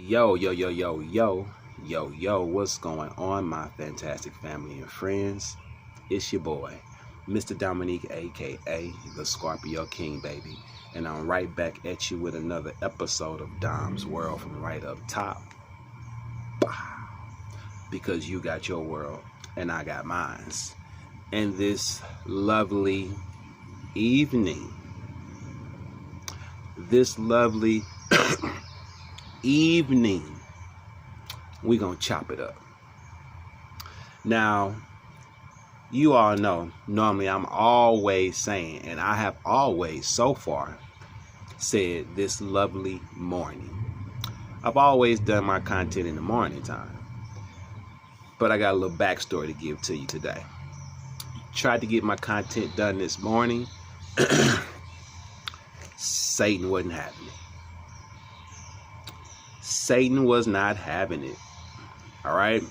Yo, what's going on, my fantastic family and friends? It's your boy, Mr. Dominique, aka the Scorpio King, baby. And I'm right back at you with another episode of Dom's World from right up top. Because you got your world and I got mine. And this lovely evening, we gonna chop it up. Now, you all know, normally I'm always saying, and I have always so far said this lovely morning. I've always done my content in the morning time, but I got a little backstory to give to you today. Tried to get my content done this morning. Satan wasn't having it. Satan was not having it. All right.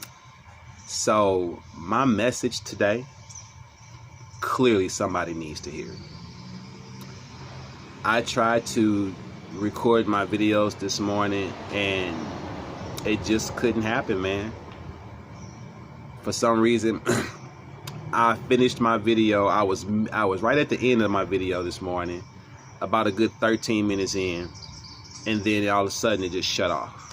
So my message today, clearly somebody needs to hear it. I tried to record my videos this morning and it just couldn't happen, man. For some reason, I finished my video. I was right at the end of my video this morning, about a good 13 minutes in, and then all of a sudden it just shut off.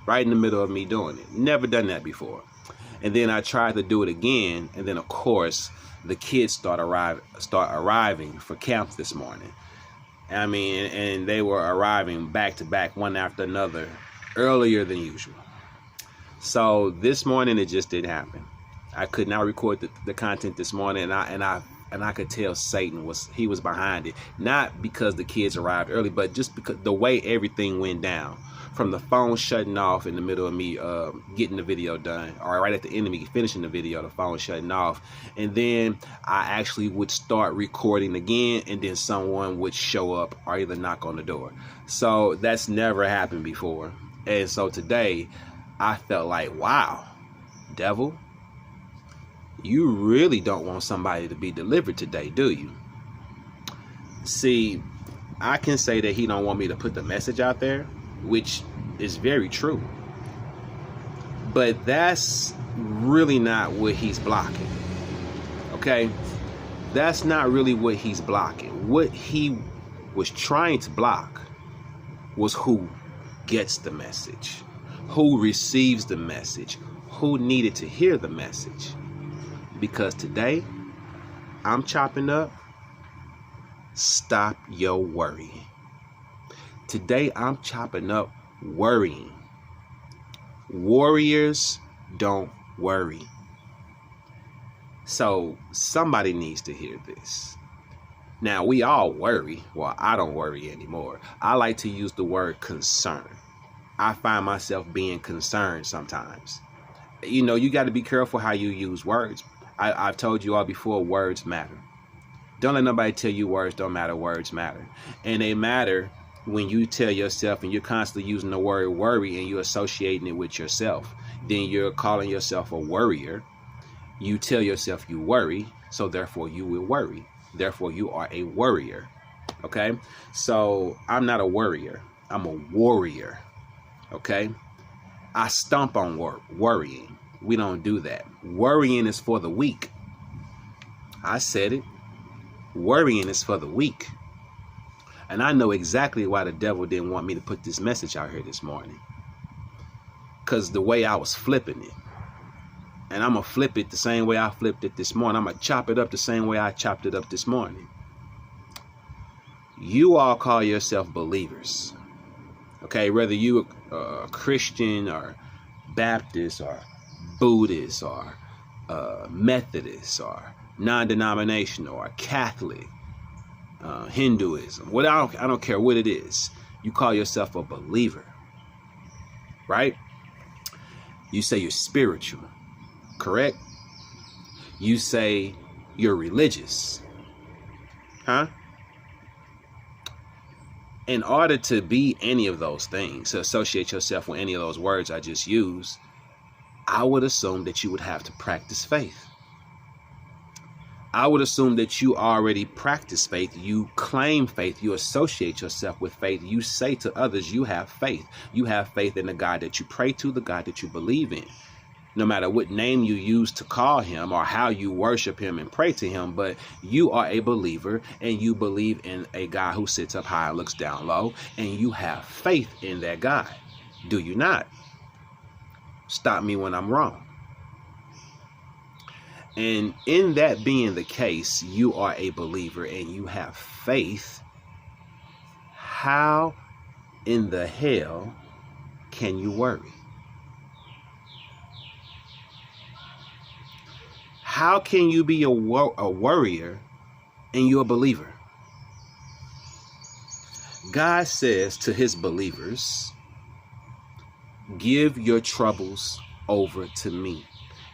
Right in the middle of me doing it. Never done that before. And then I tried to do it again, and then of course the kids start arriving for camp this morning. I mean, and they were arriving back to back, one after another, earlier than usual. So this morning it just didn't happen. I could not record the content this morning, and I could tell Satan was behind it. Not because the kids arrived early, but just because the way everything went down. From the phone shutting off in the middle of me getting the video done, or right at the end of me finishing the video, the phone shutting off. And then I actually would start recording again, and then someone would show up or either knock on the door. So that's never happened before. And so today I felt like, wow, devil, you really don't want somebody to be delivered today, do you? See, I can say that he don't want me to put the message out there, which is very true. But that's really not what he's blocking. Okay? That's not really what he's blocking. What he was trying to block was who gets the message, who receives the message, who needed to hear the message. Because today, I'm chopping up, stop your worrying. Today, I'm chopping up worrying. Warriors don't worry. So somebody needs to hear this. Now, we all worry. Well, I don't worry anymore. I like to use the word concern. I find myself being concerned sometimes. You know, you got to be careful how you use words. I've told you all before, words matter. Don't let nobody tell you words don't matter. Words matter. And they matter when you tell yourself, and you're constantly using the word worry and you're associating it with yourself. Then you're calling yourself a worrier. You tell yourself you worry, so therefore you will worry. Therefore you are a worrier. Okay? So I'm not a worrier. I'm a warrior. Okay? I stomp on worrying. We don't do that. Worrying is for the weak. I said it. Worrying is for the weak. And I know exactly why the devil didn't want me to put this message out here this morning. Because the way I was flipping it. And I'm going to flip it the same way I flipped it this morning. I'm going to chop it up the same way I chopped it up this morning. You all call yourself believers. Okay, whether you are a Christian or Baptist or Buddhist or Methodist or non-denominational or Catholic, Hinduism, what I don't care what it is. You call yourself a believer, right? You say you're spiritual, correct? You say you're religious, huh? In order to be any of those things, to associate yourself with any of those words I just used, I would assume that you would have to practice faith. I would assume that you already practice faith. You claim faith. You associate yourself with faith. You say to others, you have faith. You have faith in the God that you pray to, the God that you believe in. No matter what name you use to call him or how you worship him and pray to him, but you are a believer and you believe in a God who sits up high and looks down low, and you have faith in that God. Do you not? Stop me when I'm wrong. And in that being the case, you are a believer and you have faith. How in the hell can you worry? How can you be a worrier and you're a believer? God says to his believers, give your troubles over to me.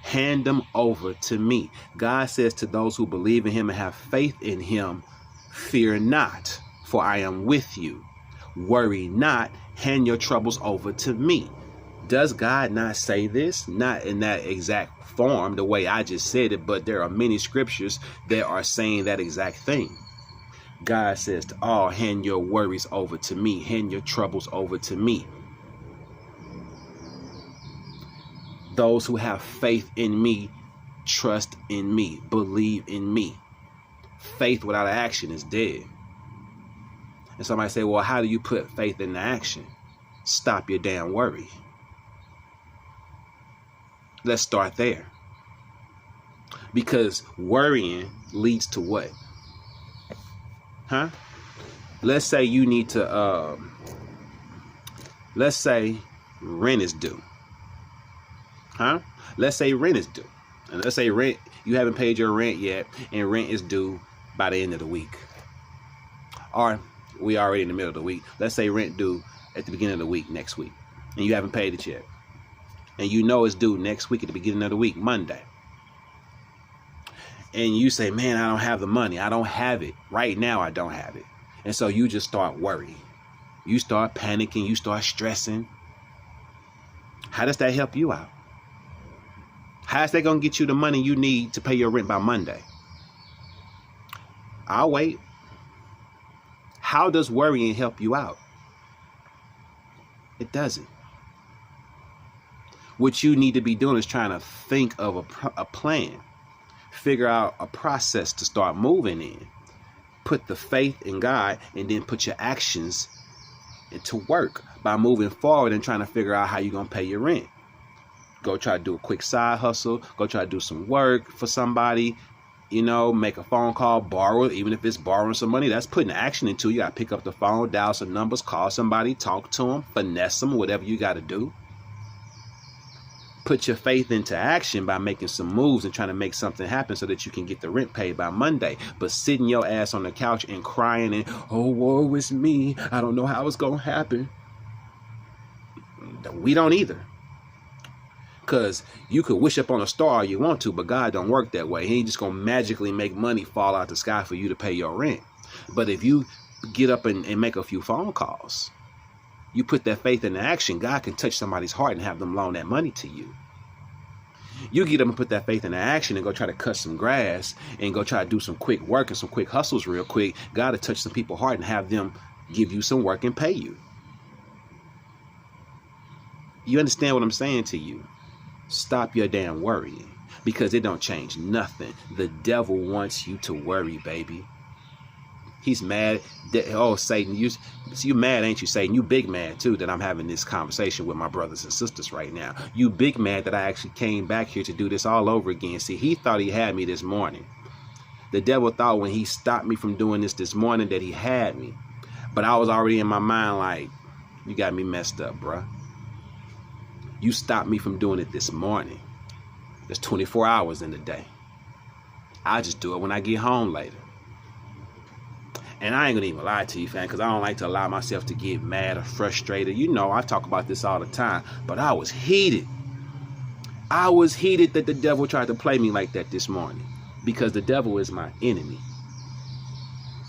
Hand them over to me. God says to those who believe in him and have faith in him, fear not, for I am with you. Worry not, hand your troubles over to me. Does God not say this? Not in that exact form, the way I just said it, but there are many scriptures that are saying that exact thing. God says to all, hand your worries over to me. Hand your troubles over to me. Those who have faith in me, trust in me, believe in me. Faith without action is dead. And somebody say, well, how do you put faith into action? Stop your damn worry. Let's start there. Because worrying leads to what? Let's say you need to, let's say rent is due. Let's say rent is due. And let's say you haven't paid your rent yet, and rent is due by the end of the week. Or we already in the middle of the week. Let's say rent due at the beginning of the week, next week, and you haven't paid it yet. And you know it's due next week at the beginning of the week, Monday. And you say, man, I don't have the money. I don't have it. Right now, I don't have it. And so you just start worrying. You start panicking. You start stressing. How does that help you out? How is that going to get you the money you need to pay your rent by Monday? I'll wait. How does worrying help you out? It doesn't. What you need to be doing is trying to think of a plan. Figure out a process to start moving in. Put the faith in God and then put your actions into work by moving forward and trying to figure out how you're going to pay your rent. Go try to do a quick side hustle. Go try to do some work for somebody. You know, make a phone call, borrow, even if it's borrowing some money, that's putting action into. You got to pick up the phone, dial some numbers, call somebody, talk to them, finesse them, whatever you got to do. Put your faith into action by making some moves and trying to make something happen so that you can get the rent paid by Monday. But sitting your ass on the couch and crying and, oh, woe is me, I don't know how it's going to happen. We don't either. Because you could wish up on a star all you want to, but God don't work that way. He ain't just going to magically make money fall out the sky for you to pay your rent. But if you get up and make a few phone calls, you put that faith into action, God can touch somebody's heart and have them loan that money to you. You get up and put that faith into action and go try to cut some grass and go try to do some quick work and some quick hustles real quick. God will touch some people's heart and have them give you some work and pay you. You understand what I'm saying to you? Stop your damn worrying, because it don't change nothing. The devil wants you to worry, baby. He's mad that, oh, Satan, you mad, ain't you, Satan? You big mad, too, that I'm having this conversation with my brothers and sisters right now. You big mad that I actually came back here to do this all over again. See, he thought he had me this morning. The devil thought when he stopped me from doing this morning that he had me. But I was already in my mind like, you got me messed up, bruh. You stopped me from doing it this morning. There's 24 hours in the day. I'll just do it when I get home later. And I ain't gonna even lie to you, fam, because I don't like to allow myself to get mad or frustrated. You know, I talk about this all the time, but I was heated. I was heated that the devil tried to play me like that this morning, because the devil is my enemy.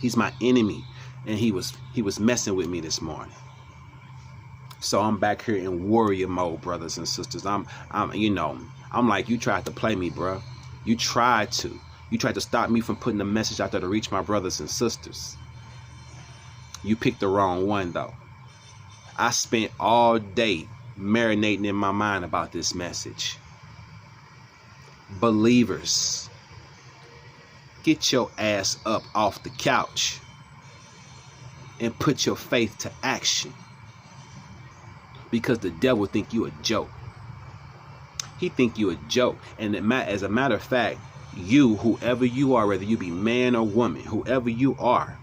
He's my enemy, and he was messing with me this morning. So I'm back here in warrior mode, brothers and sisters. I'm like, you tried to play me, bro. You tried to. You tried to stop me from putting a message out there to reach my brothers and sisters. You picked the wrong one, though. I spent all day marinating in my mind about this message. Believers, get your ass up off the couch and put your faith to action, because the devil think you a joke. He think you a joke. And as a matter of fact, you, whoever you are, whether you be man or woman, whoever you are,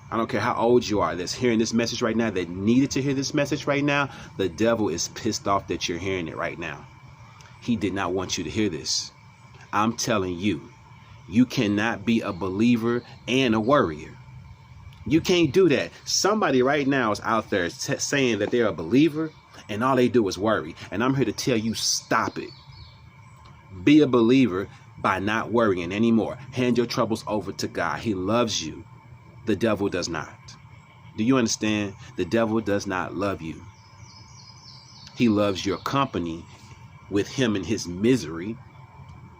I don't care how old you are, that's hearing this message right now, that needed to hear this message right now, the devil is pissed off that you're hearing it right now. He did not want you to hear this. I'm telling you, you cannot be a believer and a worrier. You can't do that. Somebody right now is out there saying that they're a believer and all they do is worry. And I'm here to tell you, stop it. Be a believer by not worrying anymore. Hand your troubles over to God. He loves you. The devil does not. Do you understand? The devil does not love you. He loves your company with him in his misery.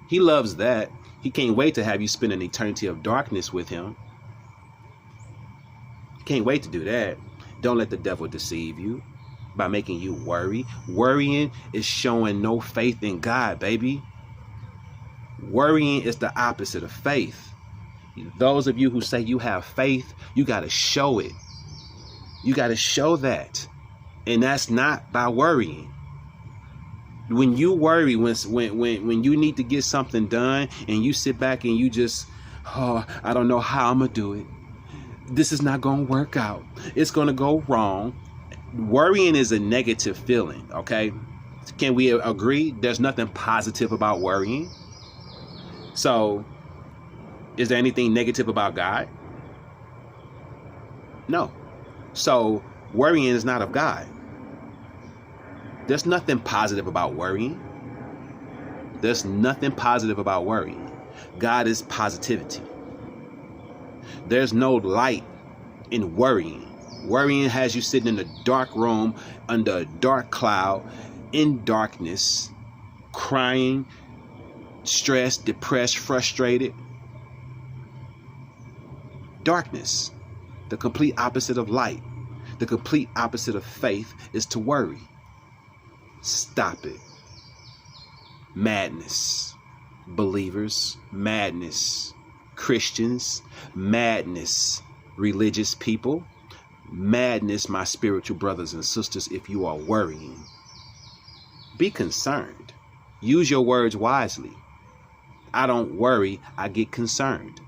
He loves that. He can't wait to have you spend an eternity of darkness with him. Can't wait to do that. Don't let the devil deceive you by making you worry. Worrying is showing no faith in God, baby. Worrying is the opposite of faith. Those of you who say you have faith, you got to show it. You got to show that. And that's not by worrying. When you worry, when you need to get something done and you sit back and you just, oh, I don't know how I'm going to do it. This is not going to work out. It's going to go wrong. Worrying is a negative feeling, okay? Can we agree? There's nothing positive about worrying. So, is there anything negative about God? No. So, worrying is not of God. There's nothing positive about worrying. There's nothing positive about worrying. God is positivity. There's no light in worrying. Worrying has you sitting in a dark room under a dark cloud, in darkness, crying, stressed, depressed, frustrated. Darkness, the complete opposite of light, the complete opposite of faith is to worry. Stop it. Madness. Believers, madness. Christians, madness. Religious people, madness, my spiritual brothers and sisters, if you are worrying. Be concerned. Use your words wisely. I don't worry, I get concerned.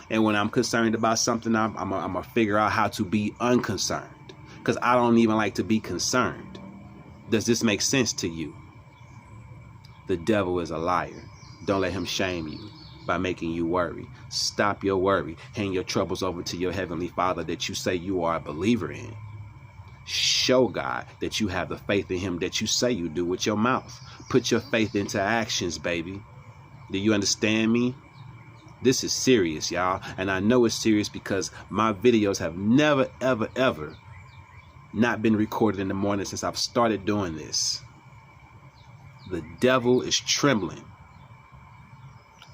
And when I'm concerned about something, I'm going to figure out how to be unconcerned, because I don't even like to be concerned. Does this make sense to you? The devil is a liar. Don't let him shame you by making you worry. Stop your worry. Hand your troubles over to your heavenly Father that you say you are a believer in. Show God that you have the faith in him that you say you do with your mouth. Put your faith into actions, baby. Do you understand me? This is serious, y'all. And I know it's serious because my videos have never, ever, ever not been recorded in the morning since I've started doing this. The devil is trembling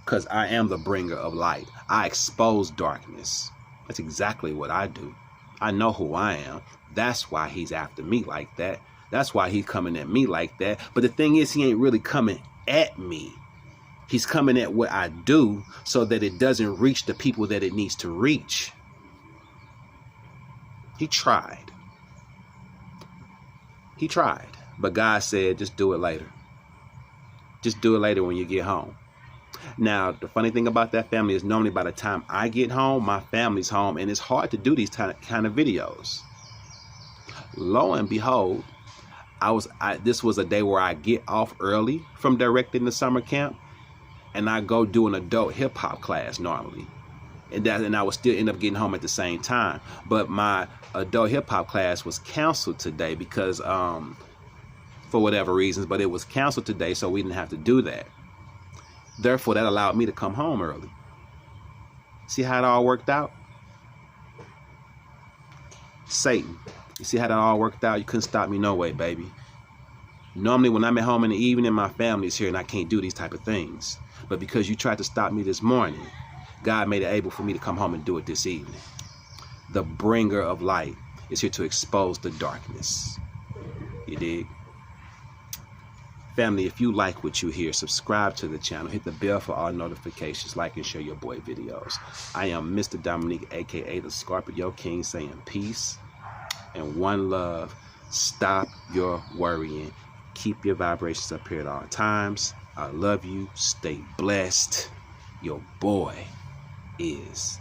because I am the bringer of light. I expose darkness. That's exactly what I do. I know who I am. That's why he's after me like that. That's why he's coming at me like that. But the thing is, he ain't really coming at me. He's coming at what I do so that it doesn't reach the people that it needs to reach. He tried. He tried. But God said, just do it later. Just do it later when you get home. Now, the funny thing about that family is normally by the time I get home, my family's home, and it's hard to do these kind of videos. Lo and behold, this was a day where I get off early from directing the summer camp, and I go do an adult hip hop class normally. And I would still end up getting home at the same time. But my adult hip hop class was canceled today because, for whatever reasons, but it was canceled today, so we didn't have to do that. Therefore, that allowed me to come home early. See how it all worked out? Satan, you see how that all worked out? You couldn't stop me no way, baby. Normally when I'm at home in the evening, my family's here and I can't do these type of things. But because you tried to stop me this morning, God made it able for me to come home and do it this evening. The bringer of light is here to expose the darkness. You dig? Family, if you like what you hear, subscribe to the channel. Hit the bell for all notifications. Like and share your boy videos. I am Mr. Dominique, a.k.a. the Scorpio King, saying peace and one love. Stop your worrying. Keep your vibrations up here at all times. I love you. Stay blessed. Your boy is